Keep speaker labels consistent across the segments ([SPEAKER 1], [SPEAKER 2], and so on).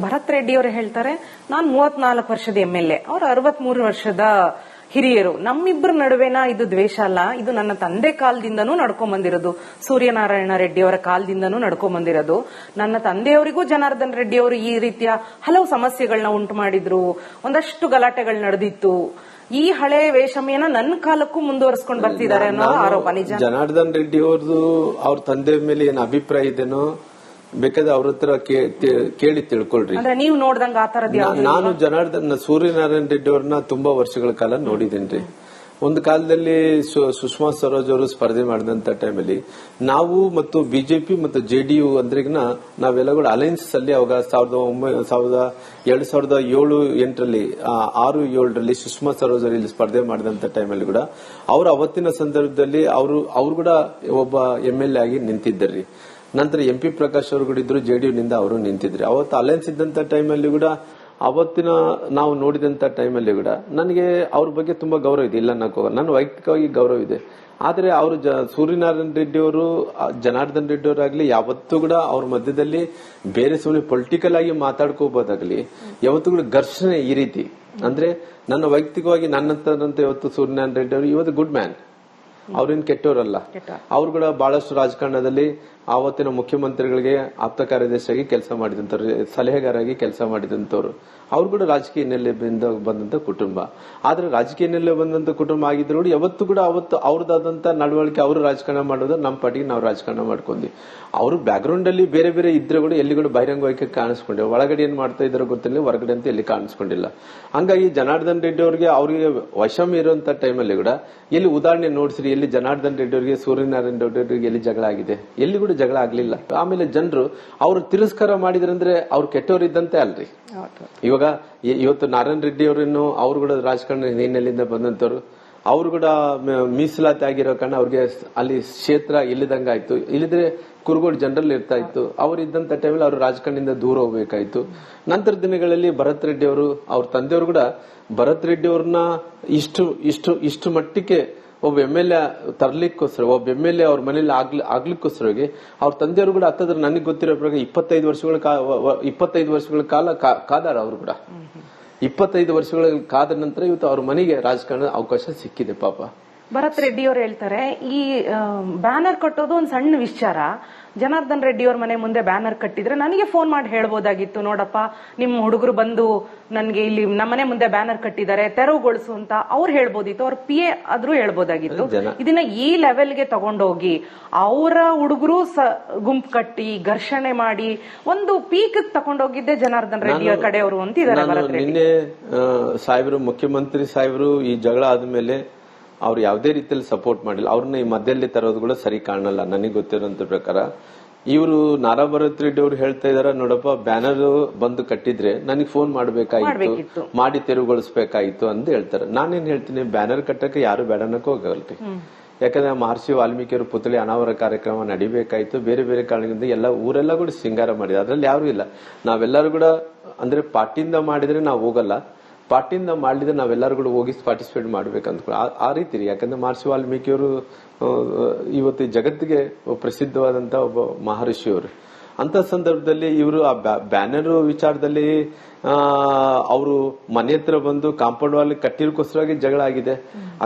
[SPEAKER 1] ಭರತ್ ರೆಡ್ಡಿ ಅವರು ಹೇಳ್ತಾರೆ, ನಾನು 34 ವರ್ಷದ MLA, ಅವ್ರು 63 ವರ್ಷದ ಹಿರಿಯರು. ನಮ್ಮಿಬ್ಬರ ನಡುವೆನ ಇದು ದ್ವೇಷ ಅಲ್ಲ, ಇದು ನನ್ನ ತಂದೆ ಕಾಲದಿಂದನೂ ನಡ್ಕೊಂಡ್ ಬಂದಿರೋದು, ಸೂರ್ಯನಾರಾಯಣ ರೆಡ್ಡಿ ಅವರ ಕಾಲದಿಂದನೂ ನಡ್ಕೊಂಡ್ ಬಂದಿರೋದು. ನನ್ನ ತಂದೆಯವರಿಗೂ ಜನಾರ್ದನ್ ರೆಡ್ಡಿ ಅವರು ಈ ರೀತಿಯ ಹಲವು ಸಮಸ್ಯೆಗಳನ್ನ ಉಂಟು ಮಾಡಿದ್ರು, ಒಂದಷ್ಟು ಗಲಾಟೆಗಳು ನಡೆದಿತ್ತು. ಈ ಹಳೆ ವೇಷಮೆಯನ್ನ ನನ್ನ ಕಾಲಕ್ಕೂ ಮುಂದುವರಿಸಿಕೊಂಡು ಬರ್ತಿದ್ದಾರೆ ಅನ್ನೋ ಆರೋಪ ನಿಜ.
[SPEAKER 2] ಜನಾರ್ದನ್ ರೆಡ್ಡಿ ಅವ್ರದ್ದು ಅವ್ರ ತಂದೆ ಮೇಲೆ ಏನ್ ಅಭಿಪ್ರಾಯ ಇದೆನೋ ಬೇಕಾದ್ರೆ ಅವ್ರ ಹತ್ರ ಕೇಳಿ ತಿಳ್ಕೊಳ್ರಿ.
[SPEAKER 1] ಅಂದ್ರೆ ನೀವು ನೋಡ್ದಂಗ ಆ ತರದ್
[SPEAKER 2] ನಾನು ಸೂರ್ಯನಾರಾಯಣ ರೆಡ್ಡಿ ಅವ್ರನ್ನ ತುಂಬಾ ವರ್ಷಗಳ ಕಾಲ ನೋಡಿದ್ದೇನ್ರಿ. ಒಂದು ಕಾಲದಲ್ಲಿ ಸುಷ್ಮಾ ಸ್ವರಾಜ್ ಅವರು ಸ್ಪರ್ಧೆ ಮಾಡಿದಂತ ಟೈಮಲ್ಲಿ ನಾವು ಮತ್ತು ಬಿಜೆಪಿ ಮತ್ತು ಜೆಡಿಯು ಅಂದ್ರೆಗಿನ ನಾವೆಲ್ಲ ಕೂಡ ಅಲೈನ್ಸ್ ಅಲ್ಲಿ ಅವಾಗ 2007-8ರಲ್ಲಿ 6-7ರಲ್ಲಿ ಸುಷ್ಮಾ ಸ್ವರಾಜ್ ಅವರು ಇಲ್ಲಿ ಸ್ಪರ್ಧೆ ಮಾಡಿದಂತ ಟೈಮಲ್ಲಿ ಕೂಡ ಅವರು ಅವತ್ತಿನ ಸಂದರ್ಭದಲ್ಲಿ ಅವರು ಕೂಡ ಒಬ್ಬ MLA ಆಗಿ ನಿಂತಿದ್ದರಿ. ನಂತರ MP ಪ್ರಕಾಶ್ ಅವರು ಕೂಡ ಇದ್ರು, ಜೆಡಿಯು ನಿಂದ ಅವರು ನಿಂತಿದ್ರಿ. ಅವತ್ತು ಅಲೈನ್ಸ್ ಇದ್ದಂತ ಟೈಮಲ್ಲಿ ಕೂಡ ಅವತ್ತಿನ ನಾವು ನೋಡಿದಂತ ಟೈಮಲ್ಲಿ ಕೂಡ ನನಗೆ ಅವ್ರ ಬಗ್ಗೆ ತುಂಬಾ ಗೌರವ ಇದೆ, ಇಲ್ಲ ನನ್ನ ವೈಯಕ್ತಿಕವಾಗಿ ಗೌರವ ಇದೆ. ಆದ್ರೆ ಅವರು ಸೂರ್ಯನಾರಾಯಣ ರೆಡ್ಡಿ ಅವರು ಜನಾರ್ದನ್ ರೆಡ್ಡಿ ಅವರಾಗ್ಲಿ ಯಾವತ್ತೂ ಕೂಡ ಅವ್ರ ಮಧ್ಯದಲ್ಲಿ ಬೇರೆ ಸುಮ್ಮನೆ ಪೊಲಿಟಿಕಲ್ ಆಗಿ ಮಾತಾಡ್ಕೋಬಹುದಾಗ್ಲಿ, ಯಾವತ್ತೂ ಕೂಡ ಘರ್ಷಣೆ ಈ ರೀತಿ ಅಂದ್ರೆ ನನ್ನ ವೈಯಕ್ತಿಕವಾಗಿ ನನ್ನಂತ ಇವತ್ತು ಸೂರ್ಯನಾರಾಯಣ ರೆಡ್ಡಿ ಅವರು ಇವತ್ತು ಗುಡ್ ಮ್ಯಾನ್, ಅವ್ರೇನ್ ಕೆಟ್ಟವರಲ್ಲ. ಅವ್ರು ಕೂಡ ಬಹಳಷ್ಟು ರಾಜಕಾರಣದಲ್ಲಿ ಆವತ್ತಿನ ಮುಖ್ಯಮಂತ್ರಿಗಳಿಗೆ ಆಪ್ತ ಕಾರ್ಯದರ್ಶಿಯಾಗಿ ಕೆಲಸ ಮಾಡಿದಂತವ್ರು, ಸಲಹೆಗಾರಾಗಿ ಕೆಲಸ ಮಾಡಿದಂತವ್ರು. ಅವ್ರು ಕೂಡ ರಾಜಕೀಯ ಹಿನ್ನೆಲೆಯಿಂದ ಬಂದಂತ ಕುಟುಂಬ. ಆದ್ರೆ ರಾಜಕೀಯ ಹಿನ್ನೆಲೆ ಬಂದಂತ ಕುಟುಂಬ ಆಗಿದ್ರು ಕೂಡ ಯಾವತ್ತು ಕೂಡ ಅವತ್ತು ಅವ್ರದಾದಂತ ನಡವಳಿಕೆ, ಅವರು ರಾಜಕಾರಣ ಮಾಡೋದು, ನಮ್ಮ ಪಾಟಿಗೆ ನಾವು ರಾಜಕಾರಣ ಮಾಡ್ಕೊಂಡ್ವಿ. ಅವ್ರು ಬ್ಯಾಕ್ ಗ್ರೌಂಡ್ ಅಲ್ಲಿ ಬೇರೆ ಬೇರೆ ಇದ್ರೆ ಕೂಡ ಎಲ್ಲಿ ಕೂಡ ಬಹಿರಂಗವಾಗಿ ಕಾಣಿಸ್ಕೊಂಡಿಲ್ಲ. ಒಳಗಡೆ ಏನ್ ಮಾಡ್ತಾ ಇದಾರೋ ಗೊತ್ತಿಲ್ಲ, ಹೊರಗಡೆ ಅಂತ ಎಲ್ಲಿ ಕಾಣಿಸ್ಕೊಂಡಿಲ್ಲ. ಹಂಗಾಗಿ ಜನಾರ್ದನ್ ರೆಡ್ಡಿ ಅವ್ರಿಗೆ ವಶಮ್ ಇರುವಂತ ಟೈಮಲ್ಲಿ ಕೂಡ ಎಲ್ಲಿ ಉದಾಹರಣೆ ನೋಡ್ಸ್ರಿ, ಎಲ್ಲಿ ಜನಾರ್ದನ್ ರೆಡ್ಡಿ ಅವರಿಗೆ ಸೂರ್ಯನಾರಾಯಣ ರೆಡ್ಡಿ ಅವರಿಗೆ ಎಲ್ಲಿ ಜಗಳ ಆಗಿದೆ, ಎಲ್ಲಿ ಕೂಡ ಜಗಳ ಆಗ್ಲಿಲ್ಲ. ಆಮೇಲೆ ಜನರು ಅವ್ರು ತಿರಸ್ಕಾರ ಮಾಡಿದ್ರಂದ್ರೆ ಅವ್ರು ಕೆಟ್ಟವ್ರು ಇದ್ದಂತೆ ಅಲ್ರಿ. ಇವಾಗ ಇವತ್ತು ನಾರಾಯಣ ರೆಡ್ಡಿ ಅವರನ್ನು ಅವ್ರು ಕೂಡ ರಾಜಕಾರಣ ಹಿನ್ನೆಲೆಯಿಂದ ಬಂದಂತವ್ರು, ಅವ್ರು ಕೂಡ ಮೀಸಲಾತಿ ಆಗಿರೋ ಕಾರಣ ಅವ್ರಿಗೆ ಅಲ್ಲಿ ಕ್ಷೇತ್ರ ಇಲ್ಲದಂಗ ಆಯ್ತು. ಇಲ್ಲಿದ್ರೆ ಕುರುಗೋಡು ಜನರಲ್ ಇರ್ತಾ ಇತ್ತು. ಅವ್ರು ಇದ್ದಂತ ಟೈಮಲ್ಲಿ ಅವ್ರು ರಾಜಕಾರಣದಿಂದ ದೂರ ಹೋಗ್ಬೇಕಾಯ್ತು. ನಂತರ ದಿನಗಳಲ್ಲಿ ಭರತ್ ರೆಡ್ಡಿ ಅವರು, ಅವ್ರ ತಂದೆಯವರು ಕೂಡ ಭರತ್ ರೆಡ್ಡಿ ಅವ್ರನ್ನ ಇಷ್ಟು ಮಟ್ಟಿಗೆ ಒಬ್ಬ MLA ತರ್ಲಿಕ್ಕೋಸ್ಕರ, ಒಬ್ಬ MLA ಅವ್ರ ಮನೇಲಿ ಆಗ್ಲಿಕ್ಕೋಸ್ಕರವಾಗಿ ಅವ್ರ ತಂದೆಯವರು ಕೂಡ ಹತ್ತದ್ರ ನನಗೆ ಗೊತ್ತಿರೋ ಪ್ರಕಾರ 25 ವರ್ಷಗಳ ಕಾಲ ಕಾದಾರ. ಅವರು ಕೂಡ 25 ವರ್ಷಗಳ ಕಾದ ನಂತರ ಇವತ್ತು ಅವ್ರ ಮನೆಗೆ ರಾಜಕಾರಣ ಅವಕಾಶ ಸಿಕ್ಕಿದೆ ಪಾಪ.
[SPEAKER 1] ಭರತ್ ರೆಡ್ಡಿ ಅವರು ಹೇಳ್ತಾರೆ, ಈ ಬ್ಯಾನರ್ ಕಟ್ಟೋದು ಒಂದ್ ಸಣ್ಣ ವಿಚಾರ. ಜನಾರ್ದನ್ ರೆಡ್ಡಿ ಅವ್ರ ಮನೆ ಮುಂದೆ ಬ್ಯಾನರ್ ಕಟ್ಟಿದ್ರೆ ನನಗೆ ಫೋನ್ ಮಾಡಿ ಹೇಳ್ಬೋದಾಗಿತ್ತು, ನೋಡಪ್ಪ ನಿಮ್ ಹುಡುಗರು ಬಂದು ನನ್ಗೆ ಇಲ್ಲಿ ನಮ್ಮನೆ ಮುಂದೆ ಬ್ಯಾನರ್ ಕಟ್ಟಿದ್ದಾರೆ, ತೆರವುಗೊಳಿಸು ಅಂತ ಅವ್ರು ಹೇಳ್ಬೋದಿತ್ತು, ಅವ್ರ PA ಆದ್ರೂ ಹೇಳ್ಬೋದಾಗಿತ್ತು. ಇದನ್ನ ಈ ಲೆವೆಲ್ಗೆ ತಗೊಂಡೋಗಿ ಅವರ ಹುಡುಗರು ಗುಂಪು ಕಟ್ಟಿ ಘರ್ಷಣೆ ಮಾಡಿ ಒಂದು ಪೀಕ್ ತಗೊಂಡೋಗಿದ್ದೆ ಜನಾರ್ದನ್ ರೆಡ್ಡಿ ಅವ್ರ ಕಡೆಯವರು ಅಂತಿದ್ದಾರೆ ಭರತ್ ರೆಡ್ಡಿ.
[SPEAKER 2] ನಿನ್ನೆ ಸಾಹೇಬರು, ಮುಖ್ಯಮಂತ್ರಿ ಸಾಹೇಬರು ಈ ಜಗಳ ಆದ್ಮೇಲೆ ಅವ್ರು ಯಾವುದೇ ರೀತಿಯಲ್ಲಿ ಸಪೋರ್ಟ್ ಮಾಡಿಲ್ಲ. ಅವ್ರನ್ನ ಈ ಮಧ್ಯದಲ್ಲಿ ತರೋದು ಕೂಡ ಸರಿ ಕಾಣಲ್ಲ ನನಗೆ ಗೊತ್ತಿರೋಂತ ಪ್ರಕಾರ. ಇವರು ನಾರಾ ಭರತ್ ರೆಡ್ಡಿ ಅವರು ಹೇಳ್ತಾ ಇದಾರೆ, ನೋಡಪ್ಪ ಬ್ಯಾನರ್ ಬಂದು ಕಟ್ಟಿದ್ರೆ ನನಗೆ ಫೋನ್ ಮಾಡ್ಬೇಕಾಗಿತ್ತು, ಮಾಡಿ ತೆರವುಗೊಳಿಸಬೇಕಾಗಿತ್ತು ಅಂತ ಹೇಳ್ತಾರೆ. ನಾನೇನ್ ಹೇಳ್ತೀನಿ, ಬ್ಯಾನರ್ ಕಟ್ಟಕ್ಕೆ ಯಾರು ಬೇಡ ಅನ್ನಕ್ಕೆ ಹೋಗಲ್ರಿ. ಯಾಕಂದ್ರೆ ಮಹರ್ಷಿ ವಾಲ್ಮೀಕಿಯವರು ಪುತ್ಳಿ ಅನಾವರಣ ಕಾರ್ಯಕ್ರಮ ನಡಿಬೇಕಾಯ್ತು. ಬೇರೆ ಬೇರೆ ಕಾರಣದಿಂದ ಎಲ್ಲ ಊರೆಲ್ಲ ಕೂಡ ಶೃಂಗಾರ ಮಾಡಿದೆ, ಅದ್ರಲ್ಲಿ ಯಾರು ಇಲ್ಲ. ನಾವೆಲ್ಲರೂ ಕೂಡ ಅಂದ್ರೆ ಪಾರ್ಟಿಯಿಂದ ಮಾಡಿದ್ರೆ ನಾವು ಹೋಗಲ್ಲ, ಪಾರ್ಟಿಯಿಂದ ಮಾಡಿದ್ರೆ ನಾವೆಲ್ಲರೂ ಕೂಡ ಹೋಗಿ ಪಾರ್ಟಿಸಿಪೇಟ್ ಮಾಡ್ಬೇಕಂತ ಆ ರೀತಿ ರೀ. ಯಾಕಂದ್ರೆ ಮಹರ್ಷಿ ವಾಲ್ಮೀಕಿಯವರು ಇವತ್ತು ಜಗತ್ತಿಗೆ ಪ್ರಸಿದ್ಧವಾದಂತ ಒಬ್ಬ ಮಹರ್ಷಿಯವರು. ಅಂತ ಸಂದರ್ಭದಲ್ಲಿ ಇವರು ಆ ಬ್ಯಾನರ್ ವಿಚಾರದಲ್ಲಿ ಅವರು ಮನೆ ಹತ್ರ ಬಂದು ಕಾಂಪೌಂಡ್ ವಾಲ್ ಕಟ್ಟಿರೋಕ್ಕೋಸ್ಕರವಾಗಿ ಜಗಳ ಆಗಿದೆ.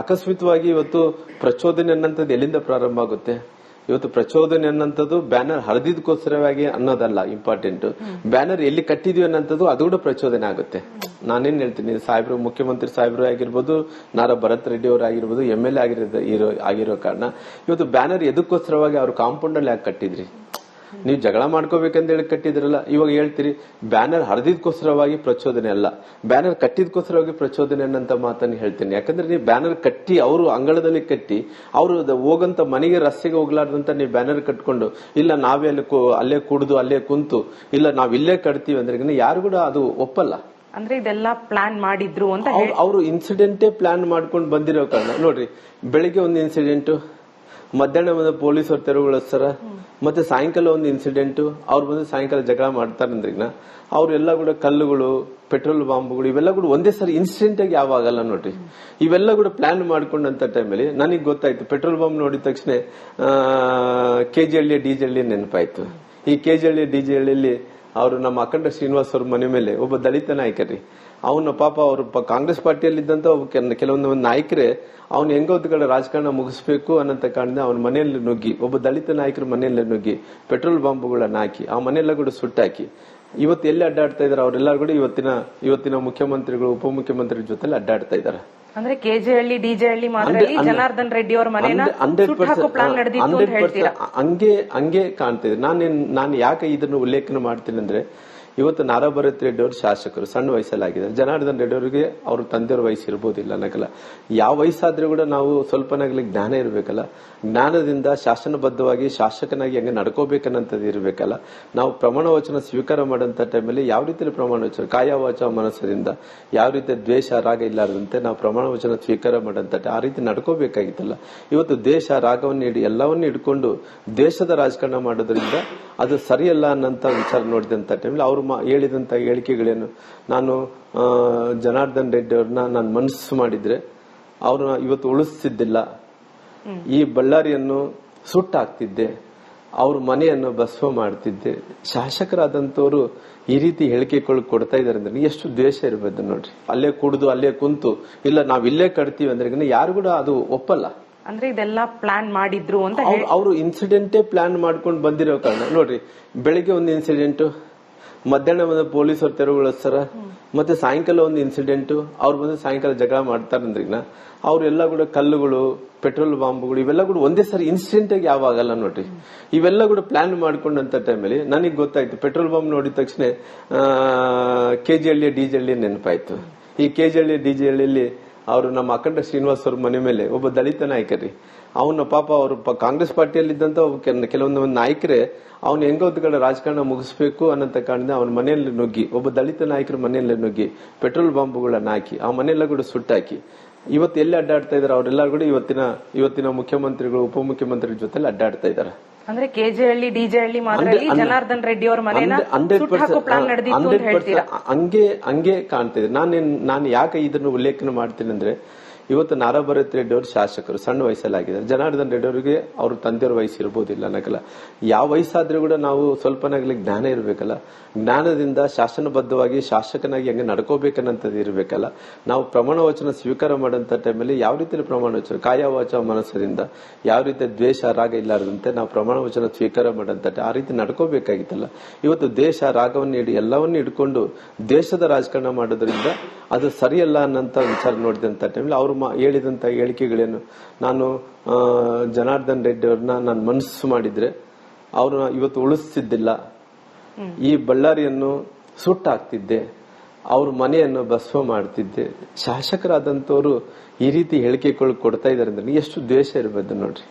[SPEAKER 2] ಅಕಸ್ಮಿತವಾಗಿ ಇವತ್ತು ಪ್ರಚೋದನೆ ಅನ್ನಂಥದ್ದು ಎಲ್ಲಿಂದ ಪ್ರಾರಂಭ ಆಗುತ್ತೆ? ಇವತ್ತು ಪ್ರಚೋದನೆ ಅನ್ನಂಥದ್ದು ಬ್ಯಾನರ್ ಹರಿದಿದ್ದಕ್ಕೋಸ್ಕರವಾಗಿ ಅನ್ನೋದಲ್ಲ ಇಂಪಾರ್ಟೆಂಟ್, ಬ್ಯಾನರ್ ಎಲ್ಲಿ ಕಟ್ಟಿದ್ವಿ ಅನ್ನೋಂಥದ್ದು ಅದು ಕೂಡ ಪ್ರಚೋದನೆ ಆಗುತ್ತೆ. ನಾನೇನ್ ಹೇಳ್ತೀನಿ, ಸಾಹೇಬ್ರು, ಮುಖ್ಯಮಂತ್ರಿ ಸಾಹೇಬ್ರು ಆಗಿರ್ಬೋದು, ನಾರಾ ಭರತ್ ರೆಡ್ಡಿ ಅವರು ಆಗಿರ್ಬೋದು, MLA ಆಗಿರೋ ಕಾರಣ ಇವತ್ತು ಬ್ಯಾನರ್ ಎದಕ್ಕೋಸ್ಕರವಾಗಿ ಅವ್ರು ಕಾಂಪೌಂಡ್ ಅಲ್ಲಿ ಯಾಕೆ ಕಟ್ಟಿದ್ರಿ? ನೀವು ಜಗಳ ಮಾಡ್ಕೋಬೇಕಂತ ಹೇಳಿ ಕಟ್ಟಿದ್ರಲ್ಲ. ಇವಾಗ ಹೇಳ್ತೀರಿ ಬ್ಯಾನರ್ ಹರಿದಿದ್ಕೋಸ್ಕರವಾಗಿ ಪ್ರಚೋದನೆ ಅಲ್ಲ, ಬ್ಯಾನರ್ ಕಟ್ಟಿದ್ಕೋಸ್ಕರವಾಗಿ ಪ್ರಚೋದನೆ ಅನ್ನಂತ ಮಾತನ್ನು ಹೇಳ್ತೀನಿ. ಯಾಕಂದ್ರೆ ನೀವು ಬ್ಯಾನರ್ ಕಟ್ಟಿ ಅವರು ಅಂಗಳದಲ್ಲಿ ಕಟ್ಟಿ ಅವರು ಹೋಗಂತ ಮನೆಗೆ ರಸ್ತೆಗೆ ಹೋಗ್ಲಾರ್ದಂತ ನೀವು ಬ್ಯಾನರ್ ಕಟ್ಕೊಂಡು ಇಲ್ಲ ನಾವೇ ಅಲ್ಲೇ ಕುಡಿದು ಅಲ್ಲೇ ಕುಂತು ಇಲ್ಲ ನಾವ್ ಇಲ್ಲೇ ಕಟ್ತೀವಿ ಅಂದ್ರೆ ಯಾರು ಕೂಡ ಅದು ಒಪ್ಪಲ್ಲ.
[SPEAKER 1] ಅಂದ್ರೆ ಇದೆಲ್ಲ ಪ್ಲಾನ್ ಮಾಡಿದ್ರು ಅಂತ
[SPEAKER 2] ಅವರು ಇನ್ಸಿಡೆಂಟೇ ಪ್ಲಾನ್ ಮಾಡ್ಕೊಂಡು ಬಂದಿರೋ ಕಾರಣ. ನೋಡ್ರಿ, ಬೆಳಿಗ್ಗೆ ಒಂದು ಇನ್ಸಿಡೆಂಟ್, ಮಧ್ಯಾಹ್ನ ಬಂದ ಪೊಲೀಸರು ತೆರವುಗೊಳಿಸ್ತಾರ, ಮತ್ತೆ ಸಾಯಂಕಾಲ ಒಂದು ಇನ್ಸಿಡೆಂಟ್, ಅವ್ರು ಬಂದು ಸಾಯಂಕಾಲ ಜಗಳ ಮಾಡ್ತಾರಂದ್ರಿಗ ಅವ್ರೆಲ್ಲ ಕೂಡ ಕಲ್ಲುಗಳು, ಪೆಟ್ರೋಲ್ ಬಾಂಬ್ಗಳು ಇವೆಲ್ಲ ಕೂಡ ಒಂದೇ ಸರಿ ಇನ್ಸಿಡೆಂಟ್ ಆಗಿ ಯಾವಾಗಲ್ಲ ನೋಡ್ರಿ. ಇವೆಲ್ಲ ಕೂಡ ಪ್ಲಾನ್ ಮಾಡ್ಕೊಂಡಂತ ಟೈಮಲ್ಲಿ ನನಗೆ ಗೊತ್ತಾಯ್ತು, ಪೆಟ್ರೋಲ್ ಬಾಂಬ್ ನೋಡಿದ ತಕ್ಷಣ KG ಹಳ್ಳಿ DG ಹಳ್ಳಿ ನೆನಪಾಯ್ತು. ಈ KG ಹಳ್ಳಿ DG ಹಳ್ಳಿಯಲ್ಲಿ ಅವರು ನಮ್ಮ ಅಖಂಡ ಶ್ರೀನಿವಾಸ್ ಅವ್ರ ಮನೆ ಮೇಲೆ ಒಬ್ಬ ದಲಿತ ನಾಯಕರಿ, ಅವನ ಪಾಪ ಅವರು ಕಾಂಗ್ರೆಸ್ ಪಾರ್ಟಿಯಲ್ಲಿ ಇದ್ದಂತ ಕೆಲವೊಂದು ನಾಯಕರೇ ಅವ್ನು ಹೆಂಗೋದ್ ಕಡೆ ರಾಜಕಾರಣ ಮುಗಿಸ್ಬೇಕು ಅನ್ನಂತ ಕಾರಣದಿಂದ ಅವನ ಮನೆಯಲ್ಲಿ ನುಗ್ಗಿ, ಒಬ್ಬ ದಲಿತ ನಾಯಕರ ಮನೆಯಲ್ಲೇ ನುಗ್ಗಿ ಪೆಟ್ರೋಲ್ ಬಾಂಬ್ಗಳನ್ನ ಹಾಕಿ ಆ ಮನೆಯೆಲ್ಲ ಕೂಡ ಸುಟ್ಟಾಕಿ ಇವತ್ತು ಎಲ್ಲಿ ಅಡ್ಡಾಡ್ತಾ ಇದಾರೆ ಅವರೆಲ್ಲರೂ ಕೂಡ ಇವತ್ತಿನ ಮುಖ್ಯಮಂತ್ರಿಗಳು ಉಪಮುಖ್ಯಮಂತ್ರಿ ಜೊತೆ ಅಡ್ಡಾಡ್ತಾ ಇದಾರೆ.
[SPEAKER 1] ಅಂದ್ರೆ ಕೆಜೆಹಳ್ಳಿ ಡಿಜೆಹಳ್ಳಿ ಮಾತ್ರದಲ್ಲಿ ಜನಾರ್ದನ್ ರೆಡ್ಡಿ ಅವರ ಮನೆಯನ್ನ ಸುಟ್ಟಾಕೋ ಪ್ಲಾನ್ ನಡೆದಿತ್ತು ಅಂತ ಹೇಳ್ತೀರಾ?
[SPEAKER 2] ಹಂಗೆ ಕಾಣ್ತಿದೆ. ನಾನು ಯಾಕೆ ಇದನ್ನು ಉಲ್ಲೇಖನ ಮಾಡ್ತೀನಿ ಅಂದ್ರೆ, ಇವತ್ತು ನಾರಾ ಭರತ್ ರೆಡ್ಡಿ ಅವರು ಶಾಸಕರು, ಸಣ್ಣ ವಯಸ್ಸಲ್ಲಾಗಿದ್ದಾರೆ. ಜನಾರ್ದನ್ ರೆಡ್ಡಿ ಅವರಿಗೆ ಅವ್ರ ತಂದೆಯವ್ರ ವಯಸ್ಸು ಇರ್ಬೋದಿಲ್ಲ ಅನ್ನಕಲ್ಲ, ಯಾವ ವಯಸ್ಸಾದ್ರೂ ಕೂಡ ನಾವು ಸ್ವಲ್ಪನಾಗ್ಲಿ ಜ್ಞಾನ ಇರ್ಬೇಕಲ್ಲ. ಜ್ಞಾನದಿಂದ ಶಾಸನಬದ್ಧವಾಗಿ ಶಾಸಕನಾಗಿ ಹೆಂಗೆ ನಡ್ಕೋಬೇಕನ್ನಂಥದ್ದು ಇರ್ಬೇಕಲ್ಲ. ನಾವು ಪ್ರಮಾಣ ವಚನ ಸ್ವೀಕಾರ ಮಾಡೋಂಥ ಟೈಮಲ್ಲಿ ಯಾವ ರೀತಿಯಲ್ಲಿ ಪ್ರಮಾಣ ವಚನ ಕಾಯ ವಾಚ ಮನಸ್ಸದಿಂದ ಯಾವ ರೀತಿ ದ್ವೇಷ ರಾಗ ಇಲ್ಲಾರದಂತೆ ನಾವು ಪ್ರಮಾಣ ವಚನ ಸ್ವೀಕಾರ ಮಾಡೋಂಥ ಆ ರೀತಿ ನಡ್ಕೋಬೇಕಾಗಿತ್ತಲ್ಲ. ಇವತ್ತು ದೇಶ ರಾಗವನ್ನು ಎಲ್ಲವನ್ನೂ ಹಿಡ್ಕೊಂಡು ದೇಶದ ರಾಜಕಾರಣ ಮಾಡೋದ್ರಿಂದ ಅದು ಸರಿಯಲ್ಲ ಅನ್ನಂತ ವಿಚಾರ ನೋಡಿದಂತ ಟೈಮಲ್ಲಿ ಅವರು ಹೇಳಿದಂತ ಹೇಳಿಕೆಗಳೇನು, ನಾನು ಜನಾರ್ದನ್ ರೆಡ್ಡಿ ಅವ್ರನ್ನ ನಾನು ಮನಸ್ಸು ಮಾಡಿದ್ರೆ ಅವ್ರನ್ನ ಇವತ್ತು ಉಳಿಸ್ತಿದ್ದಿಲ್ಲ, ಈ ಬಳ್ಳಾರಿಯನ್ನು ಸುಟ್ಟಾಕ್ತಿದ್ದೆ, ಅವ್ರ ಮನೆಯನ್ನು ಭಸ್ಮ ಮಾಡ್ತಿದ್ದೆ. ಶಾಸಕರಾದಂತವ್ರು ಈ ರೀತಿ ಹೇಳಿಕೆಗಳು ಕೊಡ್ತಾ ಇದಾರೆ ಅಂದ್ರೆ ಎಷ್ಟು ದ್ವೇಷ ಇರಬಹುದು ನೋಡ್ರಿ. ಅಲ್ಲೇ ಕುಡಿದು ಅಲ್ಲೇ ಕುಂತು ಇಲ್ಲ ನಾವ್ ಇಲ್ಲೇ ಕಟ್ತೀವಿ ಅಂದ್ರೆ ಯಾರು ಕೂಡ ಅದು ಒಪ್ಪಲ್ಲ.
[SPEAKER 1] ಅಂದ್ರೆ ಇದೆಲ್ಲ ಪ್ಲಾನ್ ಮಾಡಿದ್ರು ಅಂತ
[SPEAKER 2] ಅವರು ಇನ್ಸಿಡೆಂಟೇ ಪ್ಲಾನ್ ಮಾಡ್ಕೊಂಡು ಬಂದಿರೋ ಕಾರಣ ನೋಡ್ರಿ. ಬೆಳಿಗ್ಗೆ ಒಂದು ಇನ್ಸಿಡೆಂಟ್, ಮಧ್ಯಾಹ್ನ ಒಂದು ಪೊಲೀಸರು ತೆರವುಗೊಳಿಸ್ತಾರ, ಮತ್ತೆ ಸಾಯಂಕಾಲ ಒಂದು ಇನ್ಸಿಡೆಂಟ್, ಅವ್ರು ಬಂದು ಸಾಯಂಕಾಲ ಜಗಳ ಮಾಡ್ತಾರಂದ್ರಿಗ ಅವ್ರೆಲ್ಲ ಕೂಡ ಕಲ್ಲುಗಳು ಪೆಟ್ರೋಲ್ ಬಾಂಬ್ಗಳು ಇವೆಲ್ಲ ಕೂಡ ಒಂದೇ ಸರಿ ಇನ್ಸಿಡೆಂಟ್ ಆಗಿ ಯಾವಾಗಲ್ಲ ನೋಡ್ರಿ. ಇವೆಲ್ಲ ಕೂಡ ಪ್ಲಾನ್ ಮಾಡ್ಕೊಂಡಂತ ಟೈಮಲ್ಲಿ ನನಗೆ ಗೊತ್ತಾಯ್ತು, ಪೆಟ್ರೋಲ್ ಬಾಂಬ್ ನೋಡಿದ ತಕ್ಷಣ ಕೆಜೆಹಳ್ಳಿ ಡಿಜೆಹಳ್ಳಿ ನೆನಪಾಯ್ತು. ಈ ಕೆಜೆಹಳ್ಳಿ ಡಿಜೆಹಳ್ಳಿಯಲ್ಲಿ ಅವರು ನಮ್ಮ ಅಖಂಡ ಶ್ರೀನಿವಾಸ್ ಅವ್ರ ಮನೆ ಮೇಲೆ ಒಬ್ಬ ದಲಿತ ನಾಯಕರಿ, ಅವನ ಪಾಪ ಅವರು ಕಾಂಗ್ರೆಸ್ ಪಾರ್ಟಿಯಲ್ಲಿ ಇದ್ದಂತ ಕೆಲವೊಂದು ನಾಯಕರೇ ಅವ್ನು ಹೆಂಗೋದ್ ಕಡೆ ರಾಜಕಾರಣ ಮುಗಿಸ್ಬೇಕು ಅನ್ನಂತ ಕಾರಣದಿಂದ ಅವನ ಮನೆಯಲ್ಲಿ ನುಗ್ಗಿ, ಒಬ್ಬ ದಲಿತ ನಾಯಕರ ಮನೆಯಲ್ಲೇ ನುಗ್ಗಿ ಪೆಟ್ರೋಲ್ ಬಾಂಬ್ಗಳನ್ನ ಹಾಕಿ ಆ ಮನೆಯೆಲ್ಲ ಕೂಡ ಸುಟ್ಟಾಕಿ ಇವತ್ತು ಎಲ್ಲಿ ಅಡ್ಡಾಡ್ತಾ ಇದಾರೆ ಅವರೆಲ್ಲರೂ ಕೂಡ ಇವತ್ತಿನ ಮುಖ್ಯಮಂತ್ರಿಗಳು ಉಪಮುಖ್ಯಮಂತ್ರಿ ಜೊತೆ ಅಡ್ಡಾಡ್ತಾ ಇದಾರೆ.
[SPEAKER 1] ಅಂದ್ರೆ ಕೆಜೆಹಳ್ಳಿ ಡಿಜೆಹಳ್ಳಿ ಮಾತ್ರದಲ್ಲಿ ಜನಾರ್ದನ್ ರೆಡ್ಡಿ ಅವರ ಮನೆಯನ್ನ ಸುಟ್ಟಾಕೋ ಪ್ಲಾನ್ ನಡೆದಿತ್ತು ಅಂತ ಹೇಳ್ತೀರಾ?
[SPEAKER 2] ಹಂಗೆ ಕಾಣ್ತಿದೆ. ನಾನು ಯಾಕೆ ಇದನ್ನು ಉಲ್ಲೇಖನ ಮಾಡ್ತೀನಿ ಅಂದ್ರೆ, ಇವತ್ತು ನಾರಾ ಭರತ್ ರೆಡ್ಡಿ ಅವರು ಶಾಸಕರು, ಸಣ್ಣ ವಯಸ್ಸಲ್ಲಾಗಿದ್ದಾರೆ. ಜನಾರ್ದನ್ ರೆಡ್ಡಿ ಅವರಿಗೆ ಅವ್ರ ತಂದೆಯವ್ರ ವಯಸ್ಸು ಇರ್ಬೋದಿಲ್ಲ ಅನ್ನಕಲ್ಲ, ಯಾವ ವಯಸ್ಸಾದ್ರೂ ಕೂಡ ನಾವು ಸ್ವಲ್ಪನಾಗ್ಲಿ ಜ್ಞಾನ ಇರ್ಬೇಕಲ್ಲ. ಜ್ಞಾನದಿಂದ ಶಾಸನಬದ್ಧವಾಗಿ ಶಾಸಕನಾಗಿ ಹೆಂಗೆ ನಡ್ಕೋಬೇಕನ್ನಂಥದ್ದು ಇರ್ಬೇಕಲ್ಲ. ನಾವು ಪ್ರಮಾಣ ವಚನ ಸ್ವೀಕಾರ ಮಾಡೋಂಥ ಟೈಮಲ್ಲಿ ಯಾವ ರೀತಿಯಲ್ಲಿ ಪ್ರಮಾಣ ವಚನ ಕಾಯ ವಾಚ ಮನಸ್ಸದಿಂದ ಯಾವ ರೀತಿ ದ್ವೇಷ ರಾಗ ಇಲ್ಲಾರದಂತೆ ನಾವು ಪ್ರಮಾಣ ವಚನ ಸ್ವೀಕಾರ ಮಾಡೋಂಥ ಆ ರೀತಿ ನಡ್ಕೋಬೇಕಾಗಿತ್ತಲ್ಲ. ಇವತ್ತು ದೇಶ ರಾಗವನ್ನು ಎಲ್ಲವನ್ನೂ ಹಿಡ್ಕೊಂಡು ದೇಶದ ರಾಜಕಾರಣ ಮಾಡೋದ್ರಿಂದ ಅದು ಸರಿಯಲ್ಲ ಅನ್ನಂತ ವಿಚಾರ ನೋಡಿದಂತ ಟೈಮಲ್ಲಿ ಅವರು ಹೇಳಿದಂತ ಹೇಳಿಕೆಗಳೇನು, ನಾನು ಜನಾರ್ದನ್ ರೆಡ್ಡಿ ಅವ್ರನ್ನ ನಾನು ಮನಸ್ಸು ಮಾಡಿದ್ರೆ ಅವ್ರನ್ನ ಇವತ್ತು ಉಳಿಸ್ತಿದ್ದಿಲ್ಲ, ಈ ಬಳ್ಳಾರಿಯನ್ನು ಸುಟ್ಟಾಕ್ತಿದ್ದೆ, ಅವ್ರ ಮನೆಯನ್ನು ಭಸ್ಮ ಮಾಡ್ತಿದ್ದೆ. ಶಾಸಕರಾದಂತವ್ರು ಈ ರೀತಿ ಹೇಳಿಕೆಗಳು ಕೊಡ್ತಾ ಇದಾರೆ ಅಂದ್ರೆ ಎಷ್ಟು ದ್ವೇಷ ಇರಬಹುದು ನೋಡ್ರಿ.